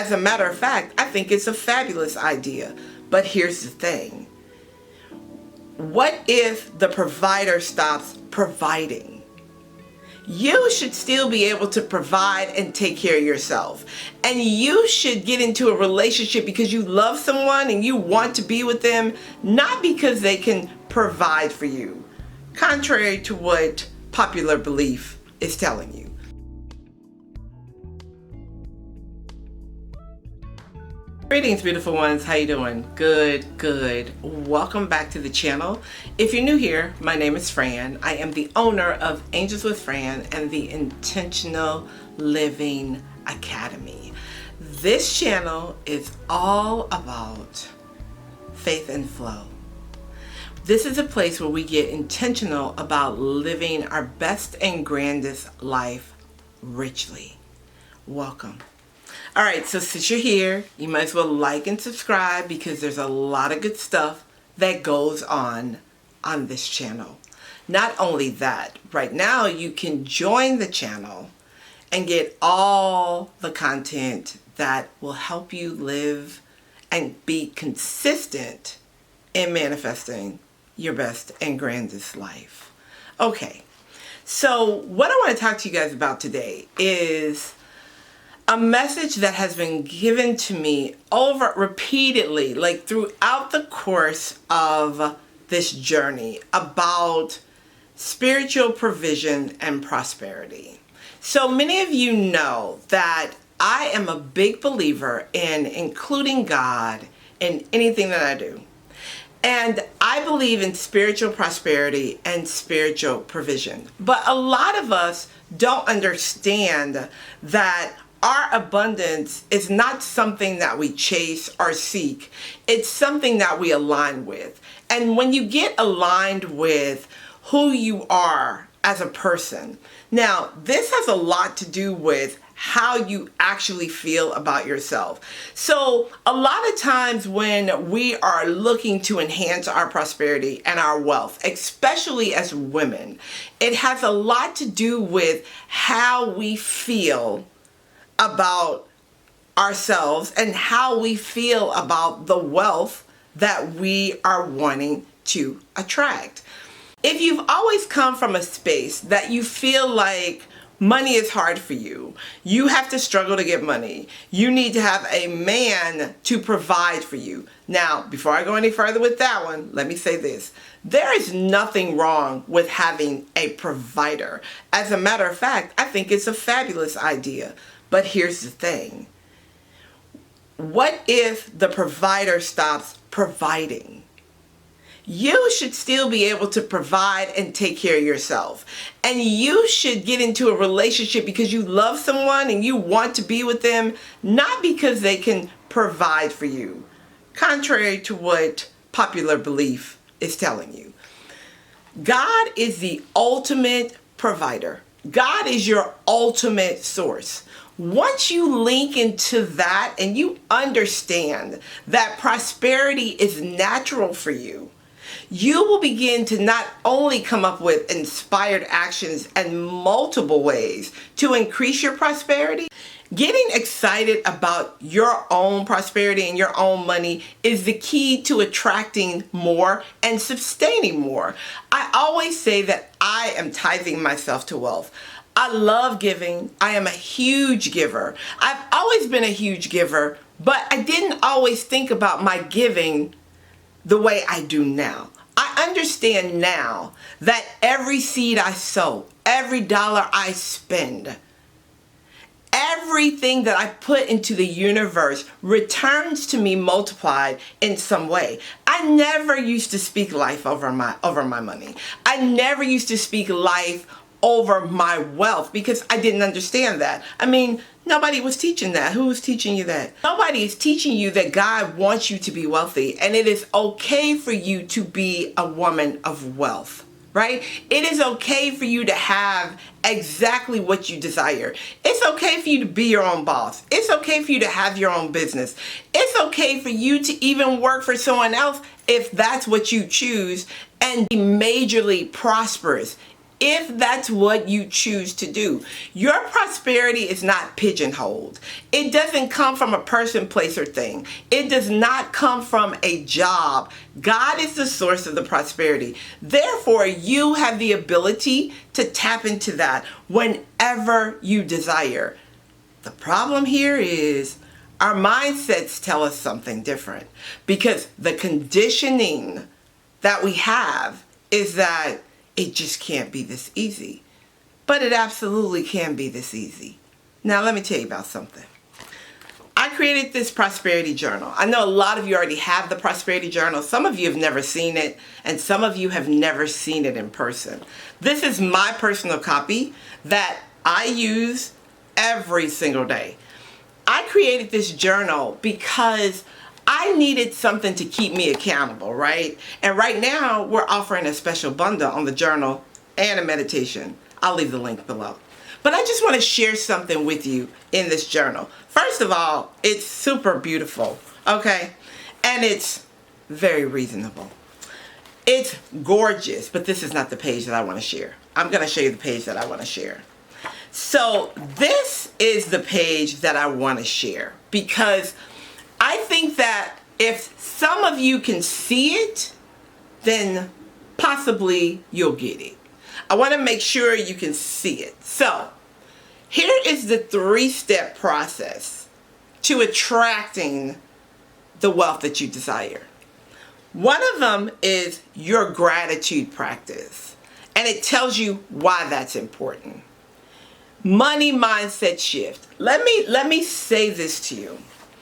As a matter of fact, I think it's a fabulous idea. But here's the thing. What if the provider stops providing? You should still be able to provide and take care of yourself. And you should get into a relationship because you love someone and you want to be with them, not because they can provide for you, contrary to what popular belief is telling you. Greetings, beautiful ones. How you doing? Good. Welcome back to the channel. If you're new here, my name is Fran. I am the owner of Angels with Fran and the Intentional Living Academy. This channel is all about faith and flow. This is a place where we get intentional about living our best and grandest life richly. Welcome. All right, so since you're here, you might as well like and subscribe because there's a lot of good stuff that goes on this channel. Not only that, right now you can join the channel and get all the content that will help you live and be consistent in manifesting your best and grandest life. Okay, so what I want to talk to you guys about today is a message that has been given to me repeatedly, like throughout the course of this journey, about spiritual provision and prosperity. So many of you know that I am a big believer in including God in anything that I do. And I believe in spiritual prosperity and spiritual provision. But a lot of us don't understand that our abundance is not something that we chase or seek. It's something that we align with. And when you get aligned with who you are as a person, now this has a lot to do with how you actually feel about yourself. So a lot of times when we are looking to enhance our prosperity and our wealth, especially as women, it has a lot to do with how we feel about ourselves and how we feel about the wealth that we are wanting to attract. If you've always come from a space that you feel like money is hard for you, you have to struggle to get money, you need to have a man to provide for you. Now, before I go any further with that one, let me say this. There is nothing wrong with having a provider. As a matter of fact, I think it's a fabulous idea. But here's the thing. What if the provider stops providing? You should still be able to provide and take care of yourself. And you should get into a relationship because you love someone and you want to be with them, not because they can provide for you, contrary to what popular belief is telling you. God is the ultimate provider. God is your ultimate source. Once you link into that and you understand that prosperity is natural for you, you will begin to not only come up with inspired actions and multiple ways to increase your prosperity. Getting excited about your own prosperity and your own money is the key to attracting more and sustaining more. I always say that I am tithing myself to wealth. I love giving. I am a huge giver. I've always been a huge giver, but I didn't always think about my giving the way I do now. I understand now that every seed I sow, every dollar I spend, everything that I put into the universe returns to me multiplied in some way. I never used to speak life over my money. I never used to speak life over my wealth because I didn't understand that. I mean, nobody was teaching that. Who was teaching you that? Nobody is teaching you that God wants you to be wealthy and it is okay for you to be a woman of wealth, right? It is okay for you to have exactly what you desire. It's okay for you to be your own boss. It's okay for you to have your own business. It's okay for you to even work for someone else if that's what you choose and be majorly prosperous. if that's what you choose to do. Your prosperity is not pigeonholed. It doesn't come from a person, place, or thing. It does not come from a job. God is the source of the prosperity. Therefore, you have the ability to tap into that whenever you desire. The problem here is our mindsets tell us something different, because the conditioning that we have is that it just can't be this easy. But it absolutely can be this easy. Now let me tell you about something. I created this prosperity journal. I know a lot of you already have the prosperity journal. Some of you have never seen it, and some of you have never seen it in person. This is my personal copy that I use every single day. I created this journal because I needed something to keep me accountable, right? And right now we're offering a special bundle on the journal and a meditation. I'll leave the link below. But I just want to share something with you in this journal. First of all, it's super beautiful, okay? And it's very reasonable. It's gorgeous, but this is not the page that I want to share. I'm going to show you the page that I want to share. So this is the page that I want to share, because I think that if some of you can see it, then possibly you'll get it. I want to make sure you can see it. So here is the 3-step process to attracting the wealth that you desire. One of them is your gratitude practice, and it tells you why that's important. Money mindset shift. Let me say this to you.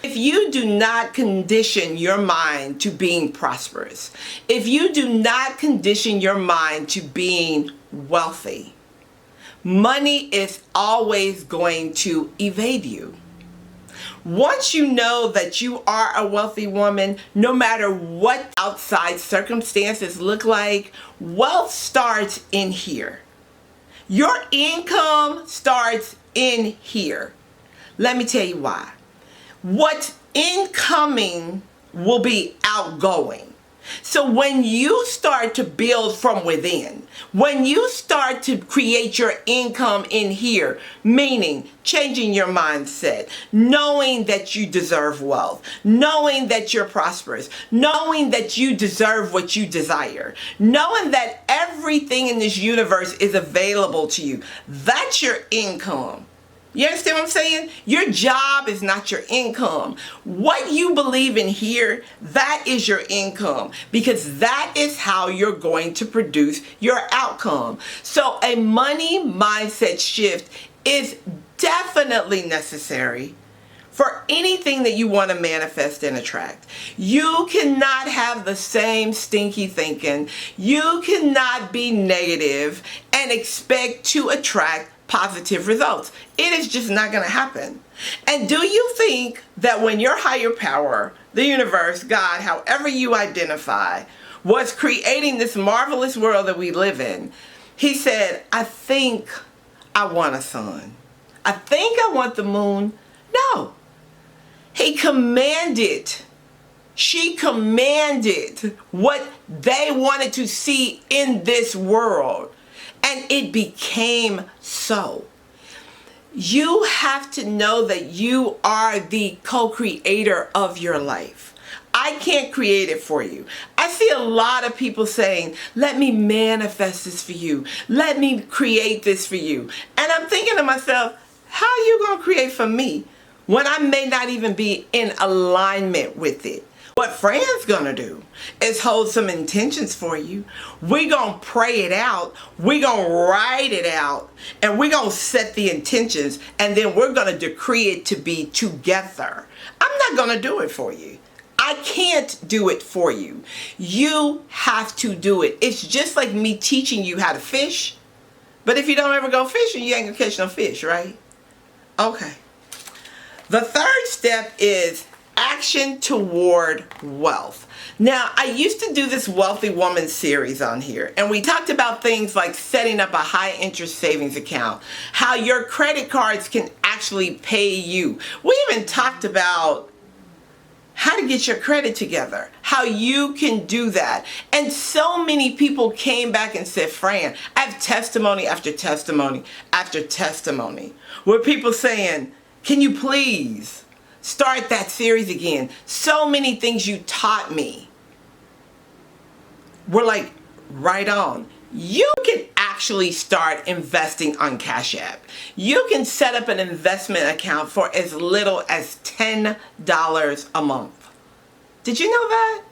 If you do not condition your mind to being prosperous, if you do not condition your mind to being wealthy, money is always going to evade you. Once you know that you are a wealthy woman, no matter what outside circumstances look like, wealth starts in here. Your income starts in here. Let me tell you why. What's incoming will be outgoing. So when you start to build from within, when you start to create your income in here, meaning changing your mindset, knowing that you deserve wealth, knowing that you're prosperous, knowing that you deserve what you desire, knowing that everything in this universe is available to you, that's your income. You understand what I'm saying? Your job is not your income. What you believe in here, that is your income, because that is how you're going to produce your outcome. So a money mindset shift is definitely necessary for anything that you want to manifest and attract. You cannot have the same stinky thinking. You cannot be negative and expect to attract positive results. It is just not going to happen. And do you think that when your higher power, the universe, God, however you identify, was creating this marvelous world that we live in, he said, I think I want a sun. I think I want the moon. No. He commanded, she commanded what they wanted to see in this world. And it became so. You have to know that you are the co-creator of your life. I can't create it for you. I see a lot of people saying, let me manifest this for you. Let me create this for you. And I'm thinking to myself, how are you going to create for me when I may not even be in alignment with it? What Fran's gonna do is hold some intentions for you. We're gonna pray it out. We're gonna write it out. And we're gonna set the intentions. And then we're gonna decree it to be together. I'm not gonna do it for you. I can't do it for you. You have to do it. It's just like me teaching you how to fish. But if you don't ever go fishing, you ain't gonna catch no fish, right? Okay. The third step is action toward wealth. Now, I used to do this Wealthy Woman series on here, and we talked about things like setting up a high interest savings account, how your credit cards can actually pay you. We even talked about how to get your credit together, how you can do that. And so many people came back and said, Fran, I have testimony after testimony after testimony where people saying, can you please start that series again? So many things you taught me were like, right on. You can actually start investing on Cash App. You can set up an investment account for as little as $10 a month. Did you know that?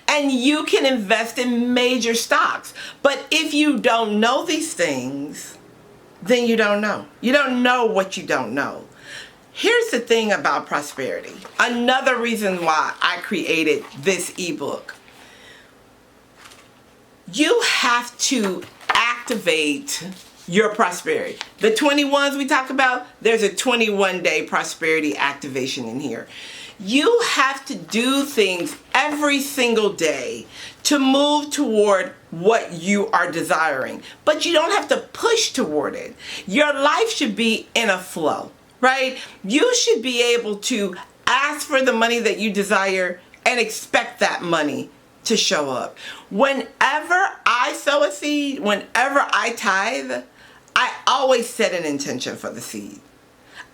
And you can invest in major stocks. But if you don't know these things, then you don't know. You don't know what you don't know. Here's the thing about prosperity. Another reason why I created this ebook. You have to activate your prosperity. The 21s we talk about, there's a 21-day prosperity activation in here. You have to do things every single day to move toward what you are desiring. But you don't have to push toward it. Your life should be in a flow, right? You should be able to ask for the money that you desire and expect that money to show up. Whenever I sow a seed, whenever I tithe, I always set an intention for the seed.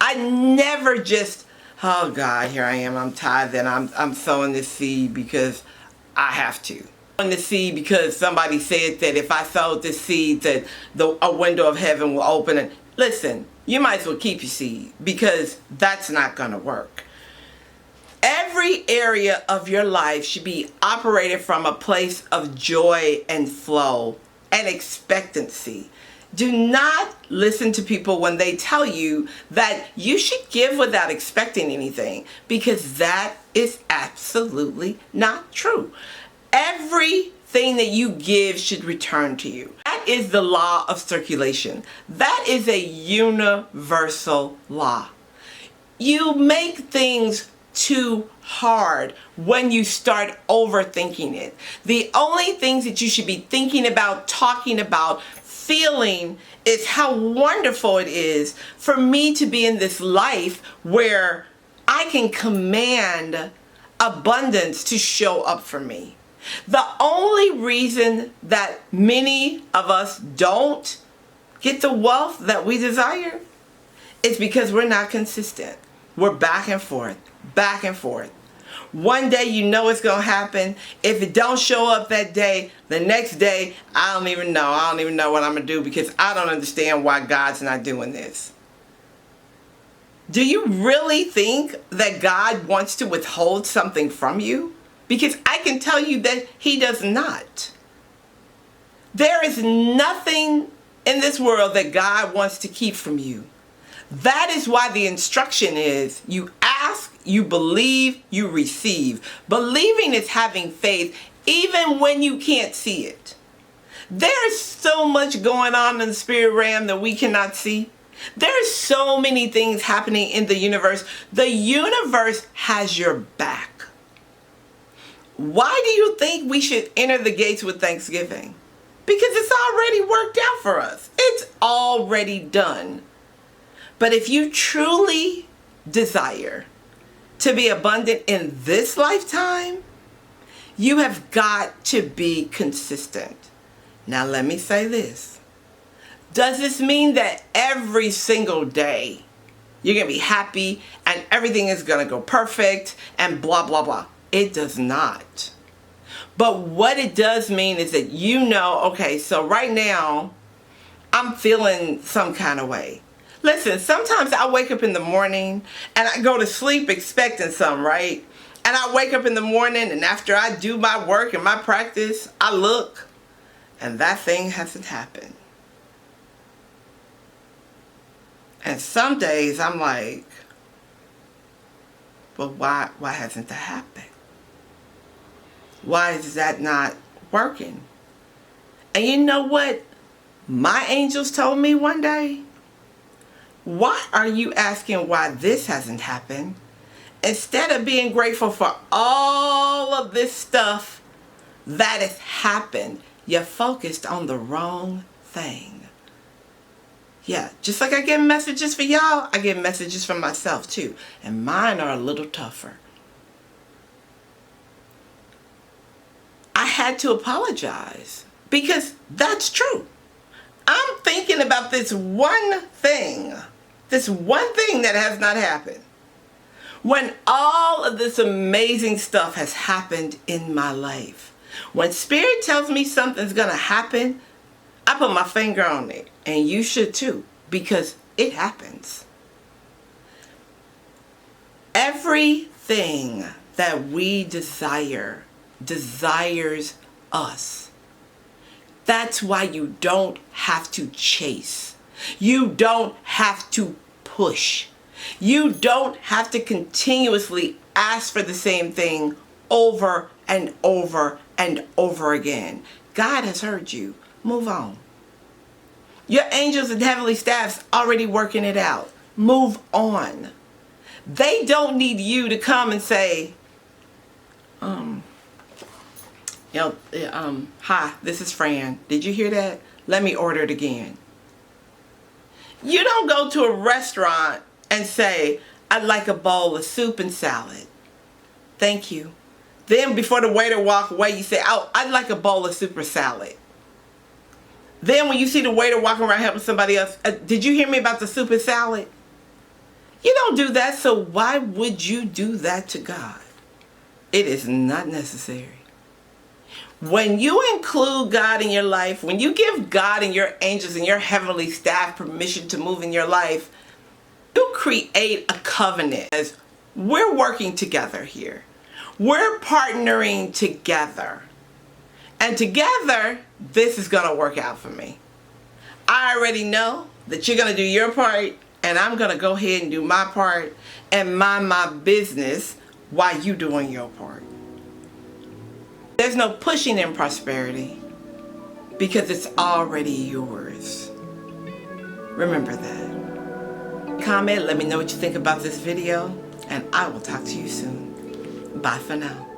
I never just, oh God, here I am, I'm tithing, I'm sowing this seed because I have to. The seed because somebody said that if I sowed this seed that a window of heaven will open. And listen, you might as well keep your seed because that's not going to work. Every area of your life should be operated from a place of joy and flow and expectancy. Do not listen to people when they tell you that you should give without expecting anything, because that is absolutely not true. Everything that you give should return to you. That is the law of circulation. That is a universal law. You make things too hard when you start overthinking it. The only things that you should be thinking about, talking about, feeling is how wonderful it is for me to be in this life where I can command abundance to show up for me. The only reason that many of us don't get the wealth that we desire is because we're not consistent. We're back and forth, back and forth. One day you know it's going to happen. If it don't show up that day, the next day, I don't even know. I don't even know what I'm going to do because I don't understand why God's not doing this. Do you really think that God wants to withhold something from you? Because I can tell you that He does not. There is nothing in this world that God wants to keep from you. That is why the instruction is you ask, you believe, you receive. Believing is having faith even when you can't see it. There's so much going on in the spirit realm that we cannot see. There's so many things happening in the universe. The universe has your back. Why do you think we should enter the gates with thanksgiving? Because it's already worked out for us. It's already done. But if you truly desire to be abundant in this lifetime, you have got to be consistent. Now let me say this. Does this mean that every single day you're going to be happy and everything is going to go perfect and blah, blah, blah? It does not. But what it does mean is that you know, okay, so right now I'm feeling some kind of way. Listen, sometimes I wake up in the morning and I go to sleep expecting something, right? And I wake up in the morning and after I do my work and my practice, I look and that thing hasn't happened. And some days I'm like, well, why hasn't that happened? Why is that not working? And you know what my angels told me one day? Why are you asking why this hasn't happened? Instead of being grateful for all of this stuff that has happened, you're focused on the wrong thing. Yeah, just like I get messages for y'all, I get messages from myself too. And mine are a little tougher. had to apologize because that's true. I'm thinking about this one thing that has not happened. When all of this amazing stuff has happened in my life, when Spirit tells me something's going to happen, I put my finger on it. And you should too, because it happens. Everything that we desires us. That's why you don't have to chase. You don't have to push. You don't have to continuously ask for the same thing over and over and over again. God has heard you. Move on. Your angels and heavenly staff's already working it out. Move on. They don't need you to come and say, hi, this is Fran. Did you hear that? Let me order it again. You don't go to a restaurant and say, I'd like a bowl of soup and salad. Thank you. Then before the waiter walk away, you say, oh, I'd like a bowl of soup or salad. Then when you see the waiter walking around helping somebody else, did you hear me about the soup and salad? You don't do that, so why would you do that to God? It is not necessary. When you include God in your life, when you give God and your angels and your heavenly staff permission to move in your life, you create a covenant. As we're working together here. We're partnering together. And together, this is going to work out for me. I already know that you're going to do your part, and I'm going to go ahead and do my part and mind my business while you're doing your part. There's no pushing in prosperity because it's already yours. Remember that. Comment, let me know what you think about this video, and I will talk to you soon. Bye for now.